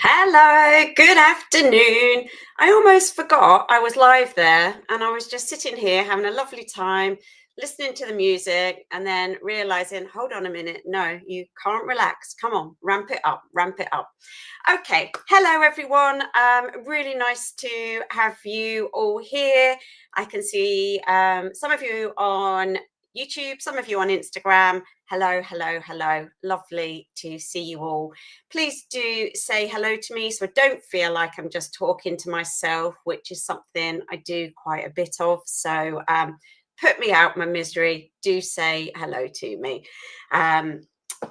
Hello, good afternoon. I almost forgot I was live there and I was just sitting here having a lovely time listening to the music and then realizing, hold on a minute, no, you can't relax. Come on, ramp it up, ramp it up. Okay, hello everyone. Really nice to have you all here. I can see some of you on YouTube, some of you on Instagram. Hello, hello, hello. Lovely to see you all. Please do say hello to me so I don't feel like I'm just talking to myself, which is something I do quite a bit of. So put me out my misery. Do say hello to me. Um,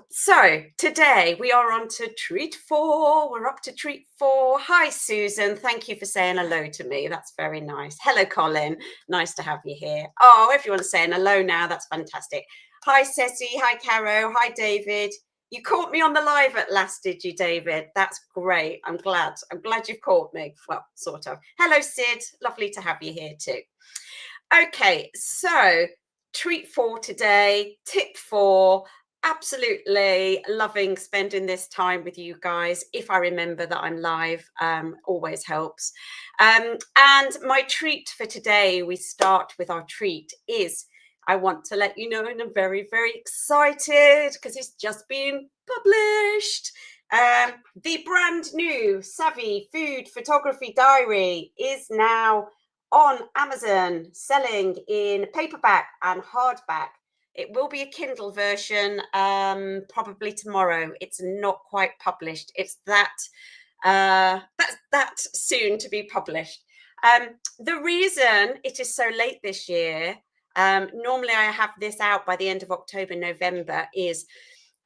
so today we are on to treat four. We're up to treat four. Hi, Susan. Thank you for saying hello to me. That's very nice. Hello, Colin. Nice to have you here. Oh, everyone's saying hello now. That's fantastic. Hi, Ceci. Hi, Caro. Hi, David. You caught me on the live at last, did you, David? That's great. I'm glad. I'm glad you've caught me. Well, sort of. Hello, Sid. Lovely to have you here too. Okay, so treat four today, tip four. Absolutely loving spending this time with you guys. If I remember that I'm live, always helps. And my treat for today, we start with our treat is I want to let you know, and I'm very, very excited because it's just been published. The brand new Savvy Food Photography Diary is now on Amazon, selling in paperback and hardback. It will be a Kindle version probably tomorrow. It's not quite published. It's that soon to be published. The reason it is so late this year, normally I have this out by the end of October, November, is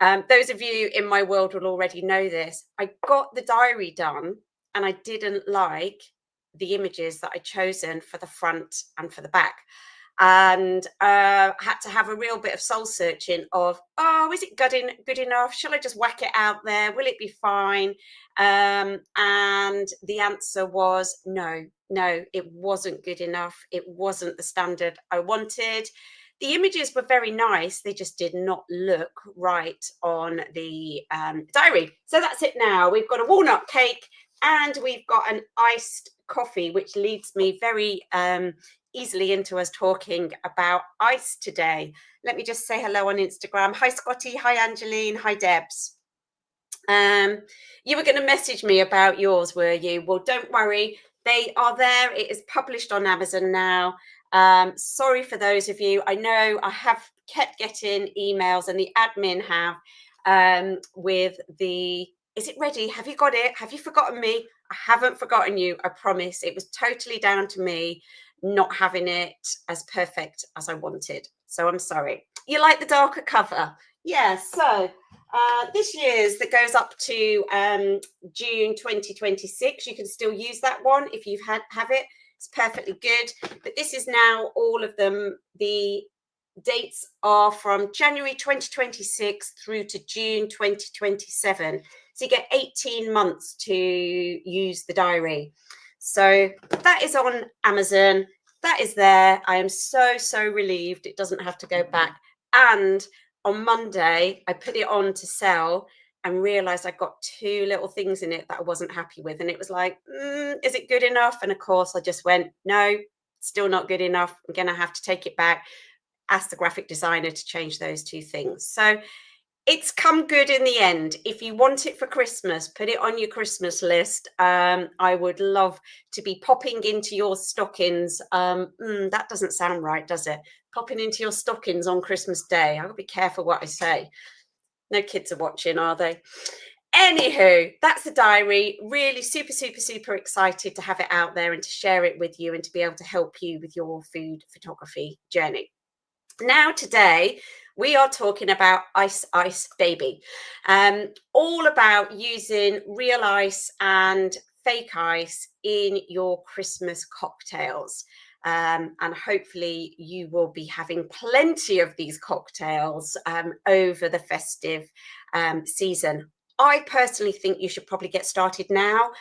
those of you in my world will already know this. I got the diary done and I didn't like the images that I'd chosen for the front and for the back. And had to have a real bit of soul searching of, oh, is it good enough? Shall I just whack it out there? Will it be fine? And the answer was no, it wasn't good enough. It wasn't the standard I wanted. The images were very nice. They just did not look right on the diary. So that's it now. We've got a walnut cake and we've got an iced coffee, which leads me very easily into us talking about ice today. Let me just say hello on Instagram. Hi, Scotty. Hi, Angeline. Hi, Debs. You were going to message me about yours, were you? Well, don't worry. They are there. It is published on Amazon now. Sorry for those of you. I know I have kept getting emails and the admin have with the, is it ready? Have you got it? Have you forgotten me? I haven't forgotten you. I promise. It was totally down to me not having it as perfect as I wanted. So I'm sorry. You like the darker cover? Yeah. So this year's that goes up to June 2026. You can still use that one if you've have it. It's perfectly good. But this is now all of them. The dates are from January 2026 through to June 2027. So you get 18 months to use the diary. So that is on Amazon. That is there. I am so, so relieved it doesn't have to go back. And on Monday, I put it on to sell and realized I got two little things in it that I wasn't happy with. And it was like, is it good enough? And of course, I just went, no, still not good enough. I'm going to have to take it back, ask the graphic designer to change those two things. So it's come good in the end. If you want it for Christmas, put it on your Christmas list. I would love to be popping into your stockings. That doesn't sound right, does it? Popping into your stockings on Christmas Day. I'll be careful what I say. No kids are watching, are they? Anywho, that's the diary. Really super, super, super excited to have it out there and to share it with you and to be able to help you with your food photography journey. Now, today, we are talking about Ice Ice Baby, all about using real ice and fake ice in your Christmas cocktails. And hopefully you will be having plenty of these cocktails over the festive season. I personally think you should probably get started now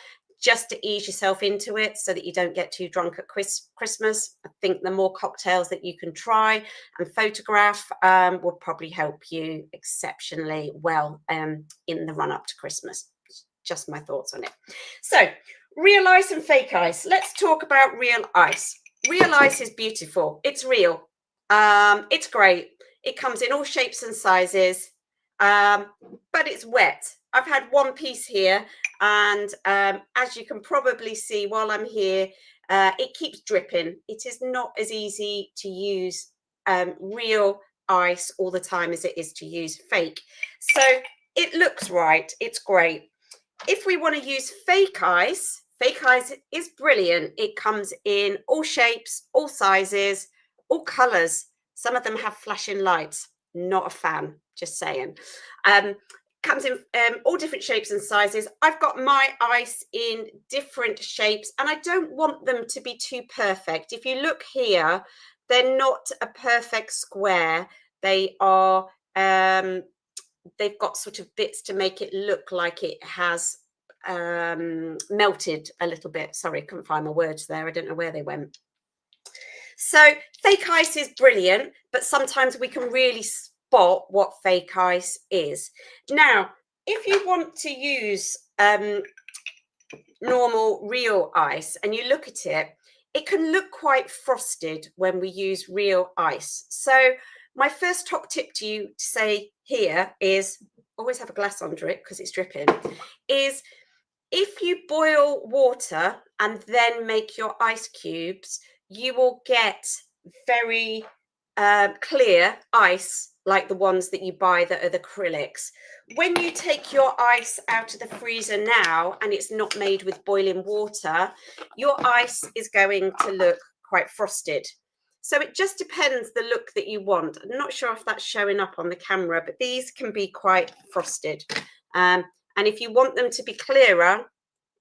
just to ease yourself into it so that you don't get too drunk at Christmas. I think the more cocktails that you can try and photograph will probably help you exceptionally well in the run up to Christmas. just my thoughts on it. So real ice and fake ice. Let's talk about real ice. Real ice is beautiful. It's real. It's great. It comes in all shapes and sizes, but it's wet. I've had one piece here, and as you can probably see while I'm here, it keeps dripping. It is not as easy to use real ice all the time as it is to use fake. So it looks right. It's great. If we want to use fake ice is brilliant. It comes in all shapes, all sizes, all colors. Some of them have flashing lights. Not a fan, just saying. Comes in all different shapes and sizes. I've got my ice in different shapes, and I don't want them to be too perfect. If you look here, they're not a perfect square. They are, they've got sort of bits to make it look like it has melted a little bit. Sorry, couldn't find my words there. I don't know where they went. So fake ice is brilliant, but sometimes we can really spot what fake ice is. Now, if you want to use normal real ice and you look at it, it can look quite frosted when we use real ice. So my first top tip to you to say here is always have a glass under it because it's dripping, is if you boil water and then make your ice cubes, you will get very clear ice like the ones that you buy that are the acrylics. When you take your ice out of the freezer now and it's not made with boiling water, your ice is going to look quite frosted. So it just depends the look that you want. I'm not sure if that's showing up on the camera, but these can be quite frosted. And if you want them to be clearer,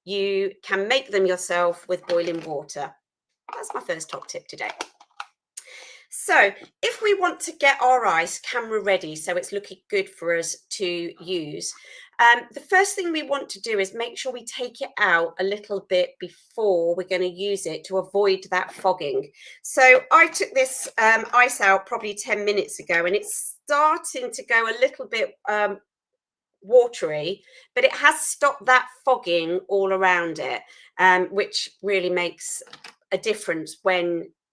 you can make them yourself with boiling water. That's my first top tip today. So if we want to get our ice camera ready so it's looking good for us to use, the first thing we want to do is make sure we take it out a little bit before we're going to use it to avoid that fogging. So I took this ice out probably 10 minutes ago, and it's starting to go a little bit watery, but it has stopped that fogging all around it, which really makes a difference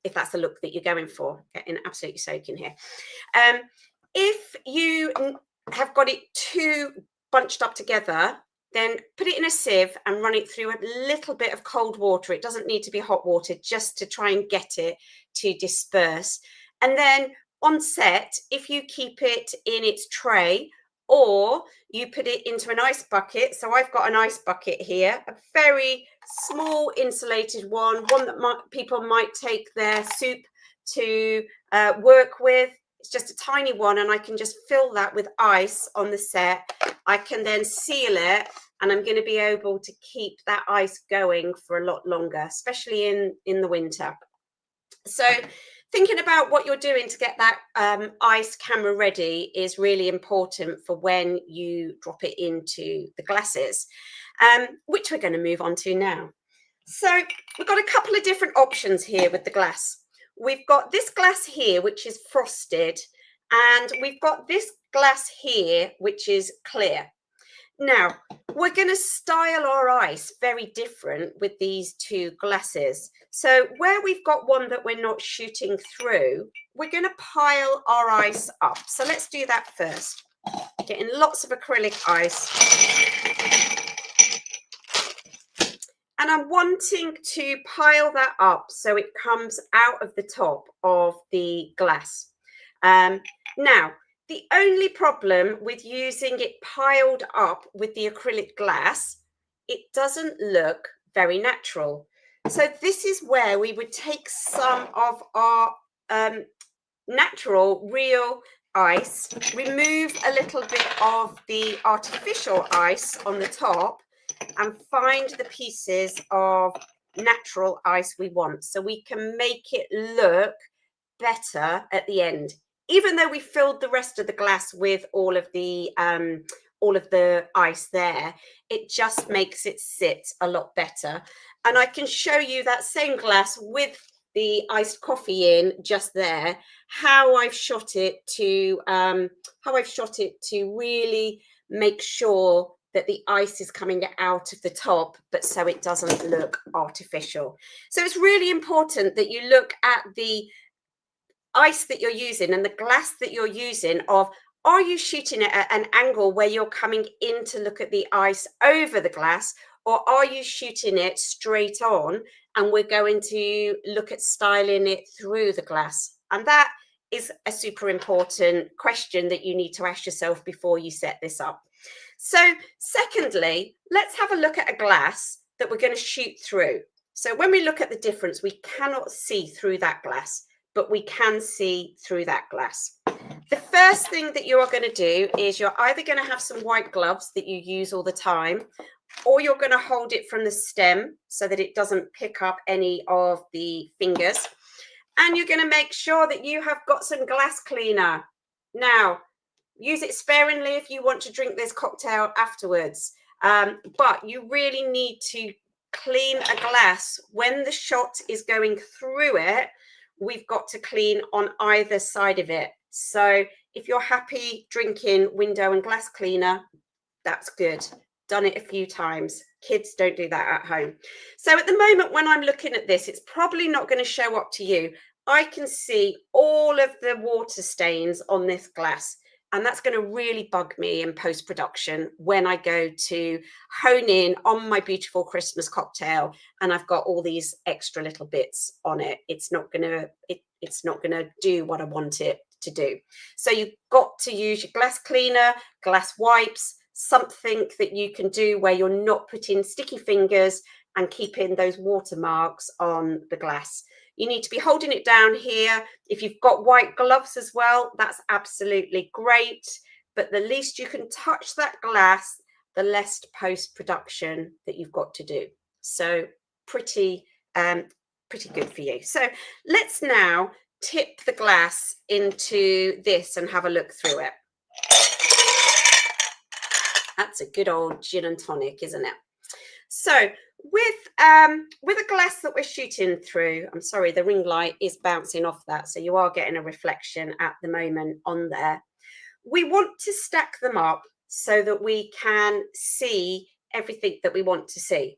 if that's the look that you're going for. Getting absolutely soaking here. If you have got it too bunched up together, then put it in a sieve and run it through a little bit of cold water. It doesn't need to be hot water, just to try and get it to disperse. And then on set, if you keep it in its tray, or you put it into an ice bucket. So I've got an ice bucket here, a very small insulated one that people might take their soup to work with. It's just a tiny one, and I can just fill that with ice on the set. I can then seal it, and I'm going to be able to keep that ice going for a lot longer, especially in the winter. So thinking about what you're doing to get that ice camera ready is really important for when you drop it into the glasses, which we're going to move on to now. So we've got a couple of different options here with the glass. We've got this glass here, which is frosted, and we've got this glass here, which is clear. Now, we're going to style our ice very different with these two glasses. So where we've got one that we're not shooting through, we're going to pile our ice up. So let's do that first. Getting lots of acrylic ice. And I'm wanting to pile that up so it comes out of the top of the glass. Now, the only problem with using it piled up with the acrylic glass, it doesn't look very natural. So this is where we would take some of our natural, real ice, remove a little bit of the artificial ice on the top, and find the pieces of natural ice we want, so we can make it look better at the end. Even though we filled the rest of the glass with all of the ice there, it just makes it sit a lot better. And I can show you that same glass with the iced coffee in just there, how I've shot it to really make sure that the ice is coming out of the top, but so it doesn't look artificial. So it's really important that you look at the ice that you're using and the glass that you're using of, are you shooting it at an angle where you're coming in to look at the ice over the glass, or are you shooting it straight on and we're going to look at styling it through the glass? And that is a super important question that you need to ask yourself before you set this up. So secondly, let's have a look at a glass that we're going to shoot through. So when we look at the difference, we cannot see through that glass, but we can see through that glass. The first thing that you are going to do is you're either going to have some white gloves that you use all the time, or you're going to hold it from the stem so that it doesn't pick up any of the fingers. And you're going to make sure that you have got some glass cleaner. Now, use it sparingly if you want to drink this cocktail afterwards. But you really need to clean a glass. When the shot is going through it, we've got to clean on either side of it. So if you're happy drinking window and glass cleaner, that's good. Done it a few times. Kids don't do that at home. So at the moment when I'm looking at this, it's probably not going to show up to you. I can see all of the water stains on this glass, and that's going to really bug me in post-production when I go to hone in on my beautiful Christmas cocktail and I've got all these extra little bits on it. It's not going to do what I want it to do. So you've got to use your glass cleaner, glass wipes, something that you can do where you're not putting sticky fingers and keeping those watermarks on the glass. You need to be holding it down here. If you've got white gloves as well, that's absolutely great. But the least you can touch that glass, the less post-production that you've got to do. So pretty good for you. So let's now tip the glass into this and have a look through it. That's a good old gin and tonic, isn't it? So with a glass that we're shooting through, I'm sorry, the ring light is bouncing off that, so you are getting a reflection at the moment on there. We want to stack them up so that we can see everything that we want to see.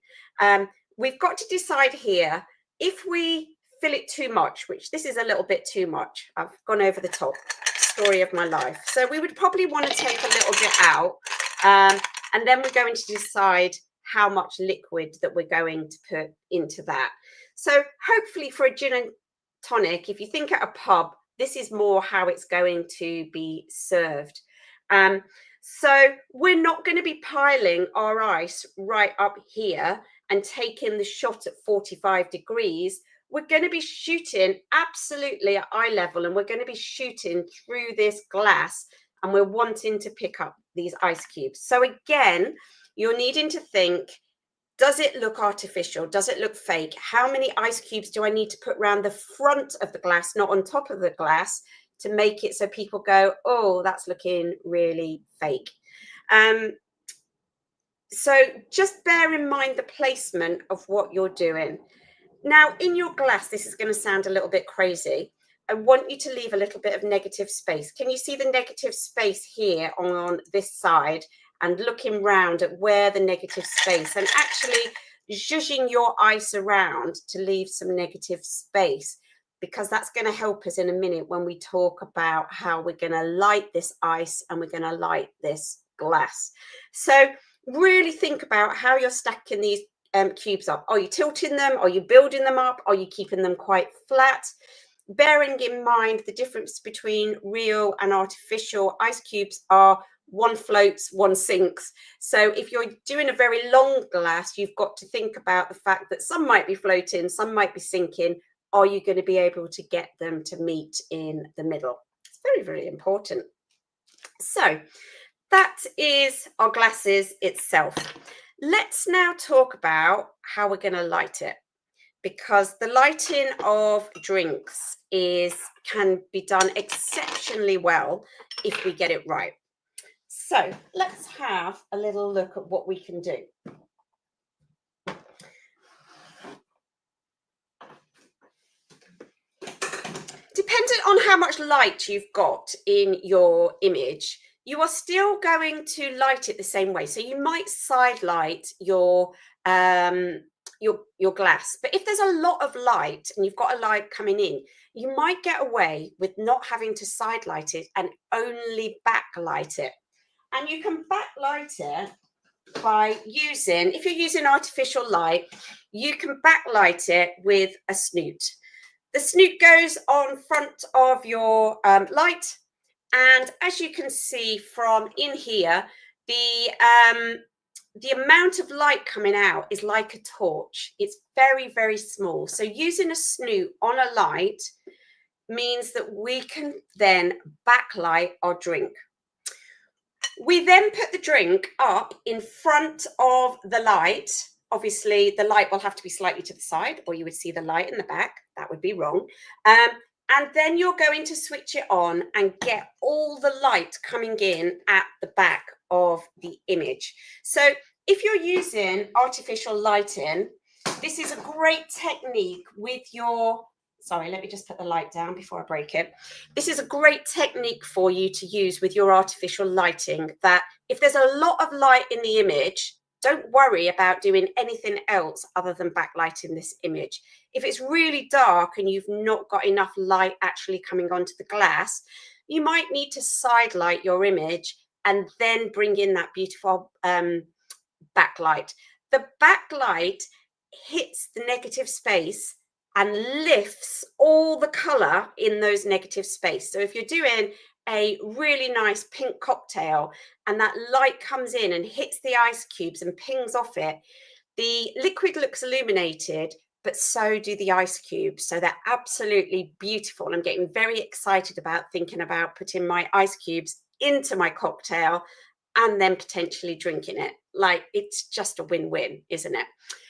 We've got to decide here, if we fill it too much, which this is a little bit too much, I've gone over the top, story of my life. So we would probably want to take a little bit out, and then we're going to decide how much liquid that we're going to put into that. So hopefully for a gin and tonic, if you think at a pub, this is more how it's going to be served. So we're not going to be piling our ice right up here and taking the shot at 45 degrees. We're going to be shooting absolutely at eye level, and we're going to be shooting through this glass, and we're wanting to pick up these ice cubes. So again, you're needing to think, does it look artificial? Does it look fake? How many ice cubes do I need to put around the front of the glass, not on top of the glass, to make it so people go, oh, that's looking really fake? So just bear in mind the placement of what you're doing. Now, in your glass, this is going to sound a little bit crazy. I want you to leave a little bit of negative space. Can you see the negative space here on this side? And looking round at where the negative space, and actually zhuzhing your ice around to leave some negative space, because that's going to help us in a minute when we talk about how we're going to light this ice and we're going to light this glass. So really think about how you're stacking these cubes up. Are you tilting them? Are you building them up? Are you keeping them quite flat? Bearing in mind the difference between real and artificial ice cubes are one floats, one sinks. So if you're doing a very long glass, you've got to think about the fact that some might be floating, some might be sinking. Are you going to be able to get them to meet in the middle? It's very, very important. So that is our glasses itself. Let's now talk about how we're going to light it, because the lighting of drinks can be done exceptionally well if we get it right. So let's have a little look at what we can do. Depending on how much light you've got in your image, you are still going to light it the same way. So you might side light your glass, but if there's a lot of light and you've got a light coming in, you might get away with not having to side light it and only backlight it. And you can backlight it by using, if you're using artificial light, you can backlight it with a snoot. The snoot goes on front of your light, and as you can see from in here, the amount of light coming out is like a torch. It's very, very small. So using a snoot on a light means that we can then backlight our drink. We then put the drink up in front of the light. Obviously, the light will have to be slightly to the side, or you would see the light in the back. That would be wrong. And then you're going to switch it on and get all the light coming in at the back of the image. So if you're using artificial lighting, this is a great technique with your, sorry, let me just put the light down before I break it. This is a great technique for you to use with your artificial lighting, that if there's a lot of light in the image, don't worry about doing anything else other than backlighting this image. If it's really dark and you've not got enough light actually coming onto the glass, you might need to side light your image and then bring in that beautiful backlight. The backlight hits the negative space and lifts all the color in those negative space. So if you're doing a really nice pink cocktail and that light comes in and hits the ice cubes and pings off it, the liquid looks illuminated, but so do the ice cubes. So they're absolutely beautiful. I'm getting very excited about thinking about putting my ice cubes into my cocktail and then potentially drinking it. Like, it's just a win-win, isn't it?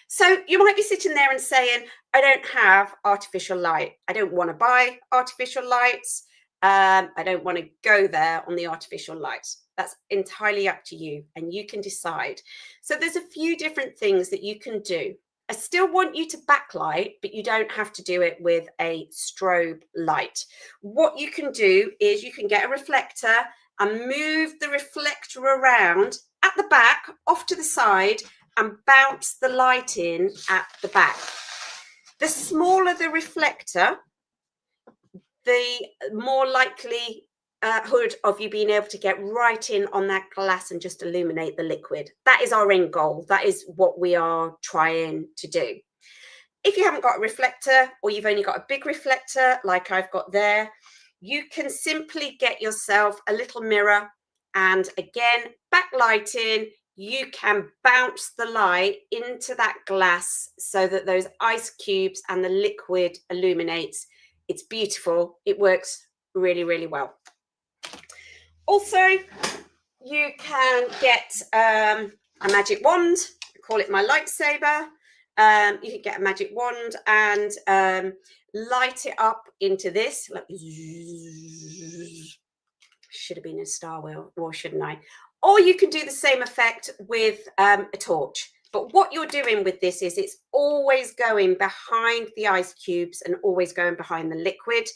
So you might be sitting there and saying, I don't have artificial light. I don't want to buy artificial lights. I don't want to go there on the artificial lights. That's entirely up to you, and you can decide. So there's a few different things that you can do. I still want you to backlight, but you don't have to do it with a strobe light. What you can do is you can get a reflector and move the reflector around at the back, off to the side, and bounce the light in at the back. The smaller the reflector, the more likely hood of you being able to get right in on that glass and just illuminate the liquid. That is our end goal. That is what we are trying to do. If you haven't got a reflector, or you've only got a big reflector like I've got there, you can simply get yourself a little mirror, and again, backlighting, you can bounce the light into that glass so that those ice cubes and the liquid illuminates. It's beautiful. It works really, really well. Also, you can get a magic wand. I call it my lightsaber. You can get a magic wand and light it up into this. Like, should have been a Star Wars, shouldn't I? Or you can do the same effect with a torch. But what you're doing with this is it's always going behind the ice cubes and always going behind the liquid.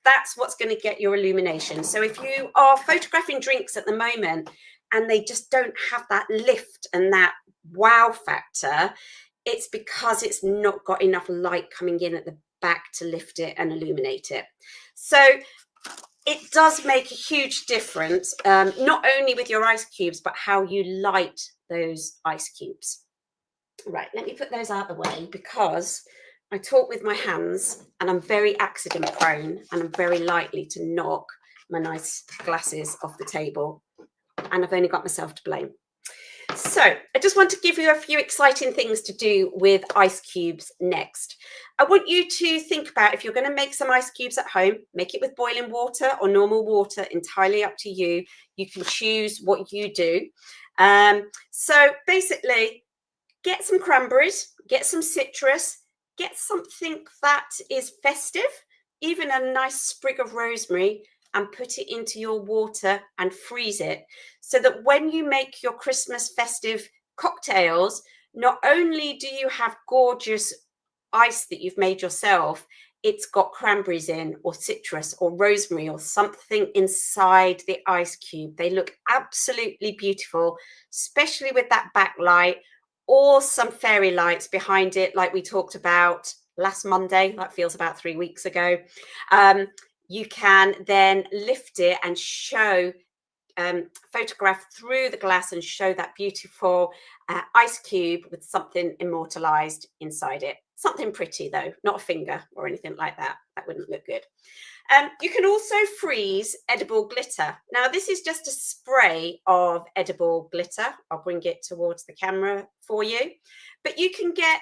That's what's going to get your illumination. So if you are photographing drinks at the moment and they just don't have that lift and that wow factor, it's because it's not got enough light coming in at the back to lift it and illuminate it. So it does make a huge difference, not only with your ice cubes, but how you light those ice cubes. Right, let me put those out of the way because I talk with my hands and I'm very accident prone and I'm very likely to knock my nice glasses off the table, and I've only got myself to blame. So I just want to give you a few exciting things to do with ice cubes next. I want you to think about, if you're going to make some ice cubes at home, make it with boiling water or normal water, entirely up to you. You can choose what you do. So basically, get some cranberries, get some citrus, get something that is festive, even a nice sprig of rosemary, and put it into your water and freeze it, so that when you make your Christmas festive cocktails, not only do you have gorgeous ice that you've made yourself, it's got cranberries in, or citrus, or rosemary, or something inside the ice cube. They look absolutely beautiful, especially with that backlight, or some fairy lights behind it, like we talked about last Monday. That feels about 3 weeks ago. You can then lift it and show, photograph through the glass and show that beautiful ice cube with something immortalized inside it. Something pretty though, not a finger or anything like that. That wouldn't look good. You can also freeze edible glitter. Now, this is just a spray of edible glitter. I'll bring it towards the camera for you. But you can get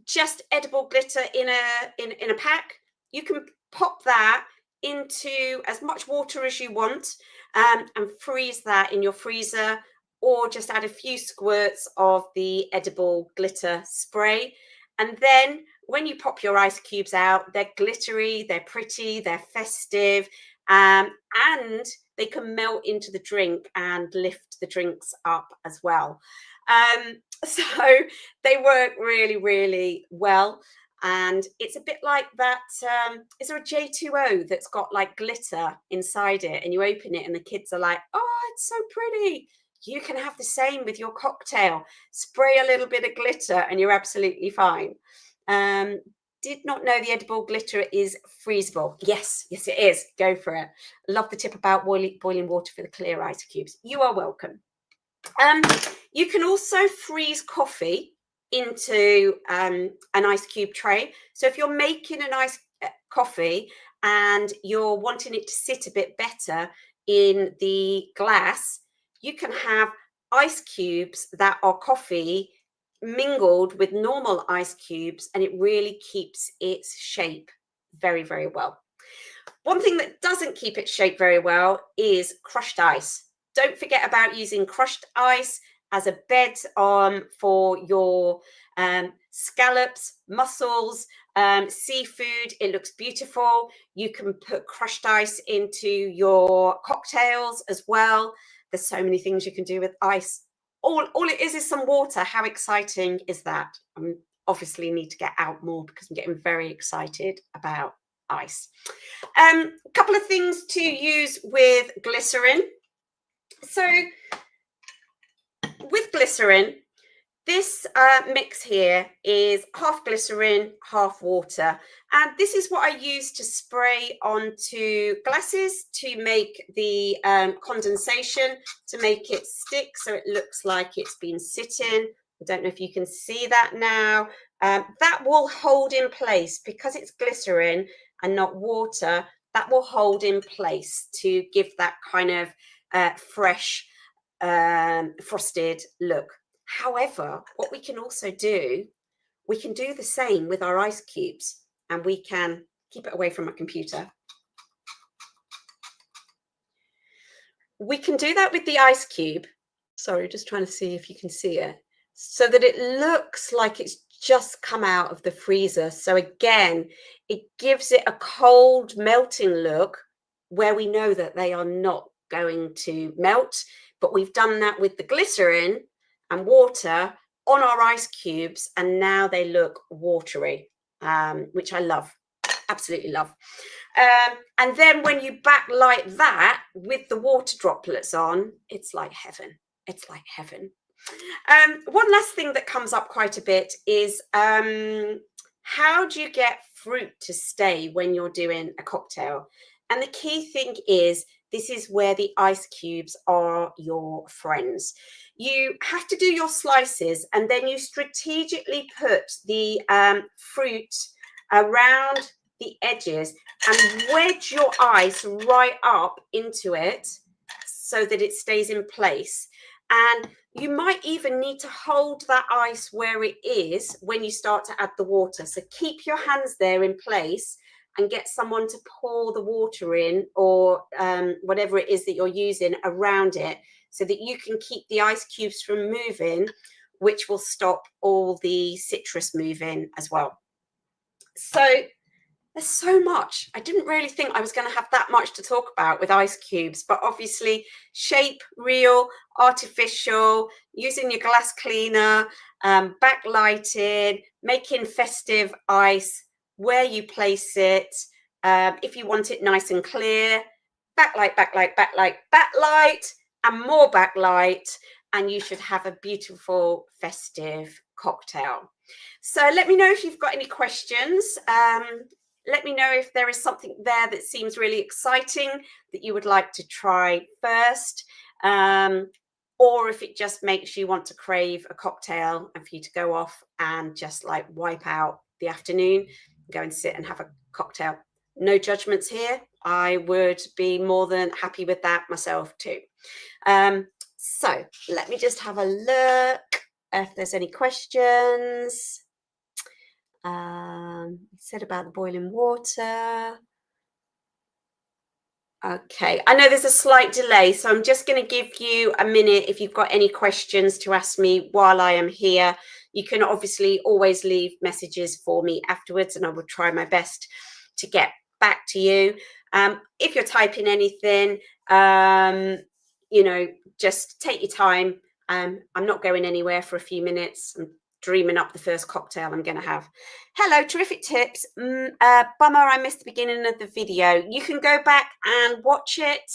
just edible glitter in a pack. You can pop that into as much water as you want, and freeze that in your freezer, or just add a few squirts of the edible glitter spray. And then when you pop your ice cubes out, they're glittery, they're pretty, they're festive, and they can melt into the drink and lift the drinks up as well. So they work really, really well. And it's a bit like that. Is there a J2O that's got like glitter inside it, and you open it and the kids are like, oh, it's so pretty. You can have the same with your cocktail. Spray a little bit of glitter and you're absolutely fine. Did not know the edible glitter is freezable. Yes, it is. Go for it. Love the tip about boiling water for the clear ice cubes. You are welcome. You can also freeze coffee into an ice cube tray. So if you're making an iced coffee and you're wanting it to sit a bit better in the glass, you can have ice cubes that are coffee mingled with normal ice cubes, and it really keeps its shape very, very well. One thing that doesn't keep its shape very well is crushed ice. Don't forget about using crushed ice as a bed for your scallops, mussels, seafood. It looks beautiful. You can put crushed ice into your cocktails as well. There's so many things you can do with ice. All it is some water. How exciting is that? I obviously need to get out more because I'm getting very excited about ice. A couple of things to use with glycerin. So with glycerin, this mix here is half glycerin, half water. And this is what I use to spray onto glasses to make the condensation, to make it stick so it looks like it's been sitting. I don't know if you can see that now. That will hold in place because it's glycerin and not water. That will hold in place to give that kind of fresh frosted look. However, what we can also do, we can do the same with our ice cubes, and we can keep it away from my computer. We can do that with the ice cube. Sorry, just trying to see if you can see it, so that it looks like it's just come out of the freezer. So again, it gives it a cold melting look where we know that they are not going to melt. But we've done that with the glycerin and water on our ice cubes, and now they look watery, which I love, absolutely love. And then when you backlight that with the water droplets on, it's like heaven. It's like heaven. One last thing that comes up quite a bit is how do you get fruit to stay when you're doing a cocktail? And the key thing is, this is where the ice cubes are your friends. You have to do your slices, and then you strategically put the fruit around the edges and wedge your ice right up into it so that it stays in place. And you might even need to hold that ice where it is when you start to add the water. So keep your hands there in place and get someone to pour the water in, or whatever it is that you're using around it, so that you can keep the ice cubes from moving, which will stop all the citrus moving as well. So there's so much. I didn't really think I was going to have that much to talk about with ice cubes, but obviously shape, real, artificial, using your glass cleaner, backlighted, making festive ice, where you place it. If you want it nice and clear, backlight, backlight, backlight, backlight, and more backlight, and you should have a beautiful festive cocktail. So let me know if you've got any questions. Let me know if there is something there that seems really exciting that you would like to try first, or if it just makes you want to crave a cocktail and for you to go off and just like wipe out the afternoon, go and sit and have a cocktail. No judgments here. I would be more than happy with that myself too. So let me just have a look if there's any questions. Said about the boiling water. Okay, I know there's a slight delay, so I'm just going to give you a minute if you've got any questions to ask me while I am here. You can obviously always leave messages for me afterwards, and I will try my best to get back to you. If you're typing anything, you know, just take your time. I'm not going anywhere for a few minutes. I'm dreaming up the first cocktail I'm going to have. Hello, terrific tips. Bummer I missed the beginning of the video. You can go back and watch it.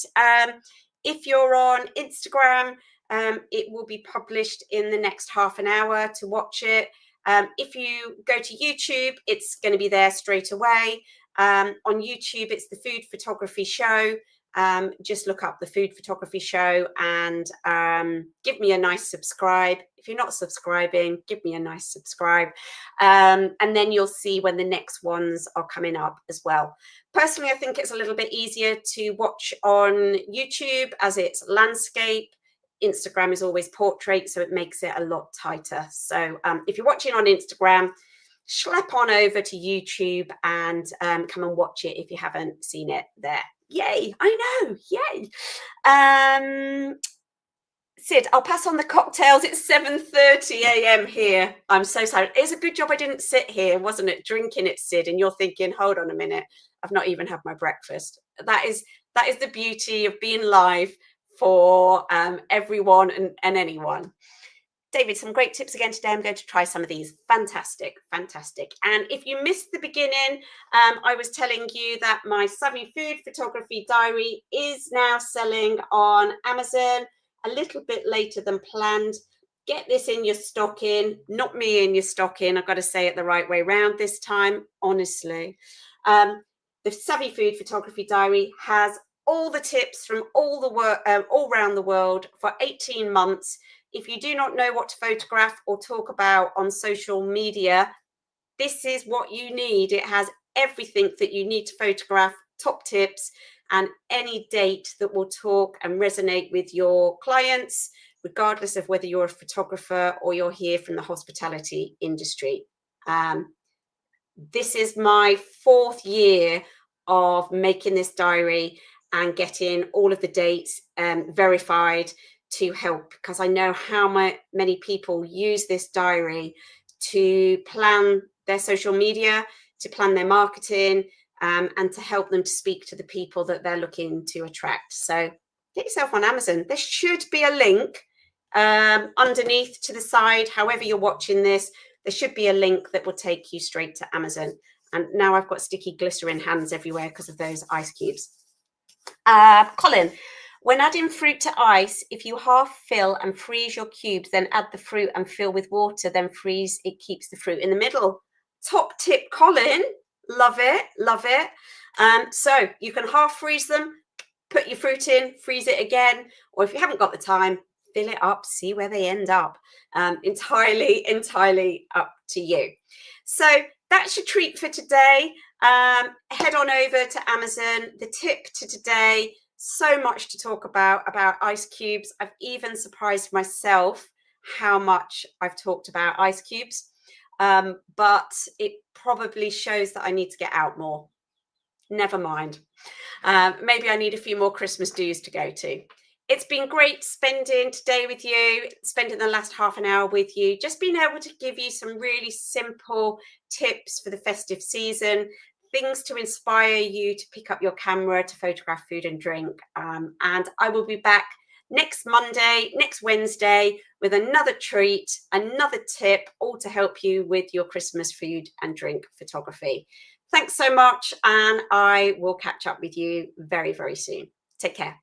If you're on Instagram, it will be published in the next half an hour to watch it. If you go to YouTube, it's going to be there straight away. On YouTube, it's the Food Photography Show. Just look up the Food Photography Show and give me a nice subscribe. If you're not subscribing, give me a nice subscribe. And then you'll see when the next ones are coming up as well. Personally, I think it's a little bit easier to watch on YouTube as it's landscape. Instagram is always portrait, so it makes it a lot tighter. So if you're watching on Instagram, schlep on over to YouTube and come and watch it if you haven't seen it there. Yay, I know, yay. Sid, I'll pass on the cocktails. It's 7:30 a.m. here. I'm so sorry. It's a good job I didn't sit here, wasn't it, drinking it, Sid? And you're thinking, hold on a minute, I've not even had my breakfast. That is the beauty of being live for everyone and anyone. David, some great tips again today. I'm going to try some of these. Fantastic, fantastic. And if you missed the beginning, I was telling you that my Savvy Food Photography Diary is now selling on Amazon a little bit later than planned. Get this in your stocking, not me in your stocking. I've got to say it the right way around this time, honestly. The Savvy Food Photography Diary has all the tips from all around the world for 18 months. If you do not know what to photograph or talk about on social media, this is what you need. It has everything that you need to photograph, top tips, and any date that will talk and resonate with your clients, regardless of whether you're a photographer or you're here from the hospitality industry. This is my 4th year of making this diary and getting all of the dates verified to help, because I know how many people use this diary to plan their social media, to plan their marketing, and to help them to speak to the people that they're looking to attract. So get yourself on Amazon. There should be a link underneath to the side, however you're watching this, there should be a link that will take you straight to Amazon. And now I've got sticky glycerin hands everywhere because of those ice cubes. Colin, when adding fruit to ice, if you half fill and freeze your cubes, then add the fruit and fill with water, then freeze, it keeps the fruit in the middle. Top tip, Colin. Love it, love it. So you can half freeze them, put your fruit in, freeze it again, or if you haven't got the time, fill it up, see where they end up. Entirely up to you. So that's your treat for today. Head on over to Amazon. The tip to today, so much to talk about ice cubes. I've even surprised myself how much I've talked about ice cubes, but it probably shows that I need to get out more. Never mind. Maybe I need a few more Christmas dues to go to. It's been great spending today with you, spending the last half an hour with you, just being able to give you some really simple tips for the festive season, things to inspire you to pick up your camera to photograph food and drink. And I will be back next Monday, next Wednesday, with another treat, another tip, all to help you with your Christmas food and drink photography. Thanks so much, and I will catch up with you very, very soon. Take care.